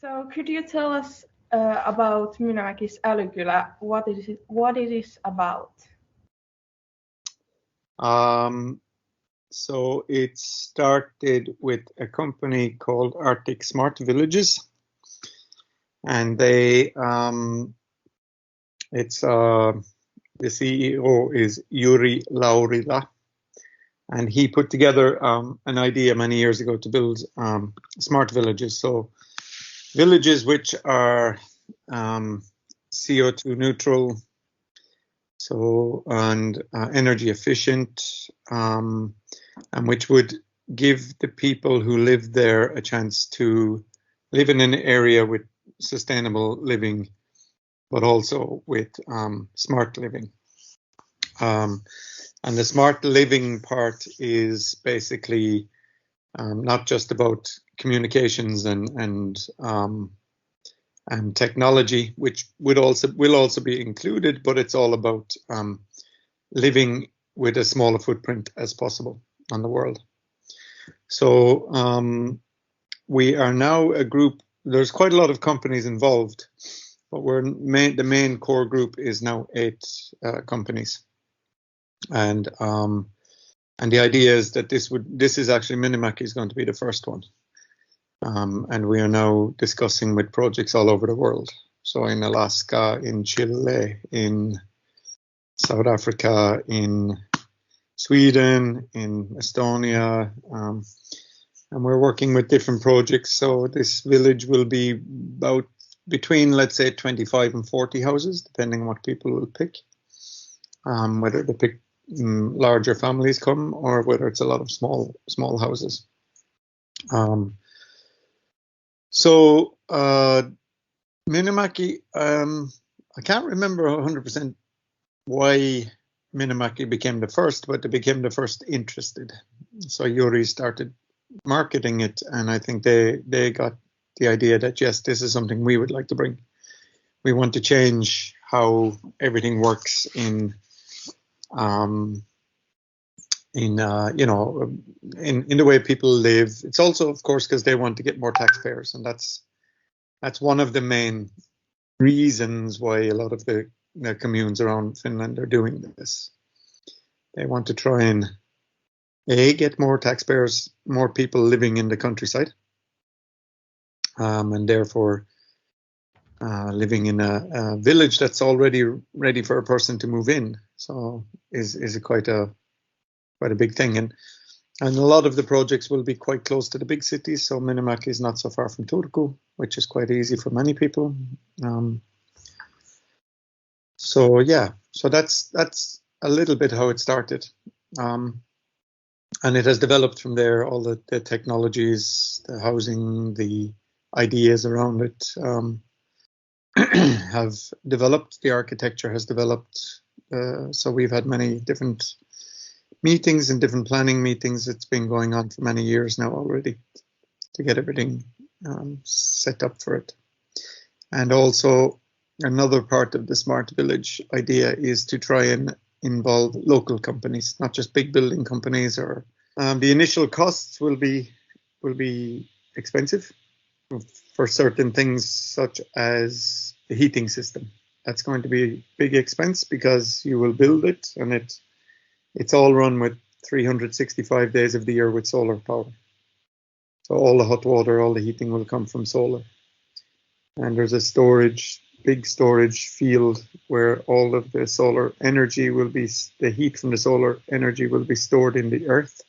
So could you tell us about Mynämäky's älykylä, what it is about? So it started with a company called Arctic Smart Villages, and the CEO is Juri Laurila, and he put together an idea many years ago to build smart villages. So villages which are CO2 neutral, and energy efficient, and which would give the people who live there a chance to live in an area with sustainable living, but also with smart living. And the smart living part is basically not just about communications and technology, which will also be included, but it's all about living with a smaller footprint as possible on the world. So we are now a group. There's quite a lot of companies involved, but the main core group is now 8 companies, and the idea is that this is actually Mynämäky is going to be the first one. And we are now discussing with projects all over the world. So in Alaska, in Chile, in South Africa, in Sweden, in Estonia, and we're working with different projects. So this village will be about between, let's say, 25 and 40 houses, depending on what people will pick, whether they pick larger families come or whether it's a lot of small houses. So Mynämäky, I can't remember 100% why Mynämäky became the first, but they became the first interested. So Juri started marketing it, and I think they got the idea that yes, this is something we would like to bring. We want to change how everything works in the way people live. It's also, of course, because they want to get more taxpayers, and that's one of the main reasons why a lot of the communes around Finland are doing this. They want to try and get more taxpayers, more people living in the countryside, and therefore living in a village that's already ready for a person to move in. So is quite a big thing, and a lot of the projects will be quite close to the big cities. So Mynämäky is not so far from Turku, which is quite easy for many people. So that's a little bit how it started, and it has developed from there. All the technologies, the housing, the ideas around it have developed. The architecture has developed. So we've had many different meetings and different planning meetings. It's been going on for many years now already to get everything set up for it. And also another part of the smart village idea is to try and involve local companies, not just big building companies. Or the initial costs will be expensive for certain things, such as the heating system. That's going to be a big expense because you will build it, and it's all run with 365 days of the year with solar power. So all the hot water, all the heating will come from solar. And there's a big storage field where all of the solar energy the heat from the solar energy will be stored in the earth.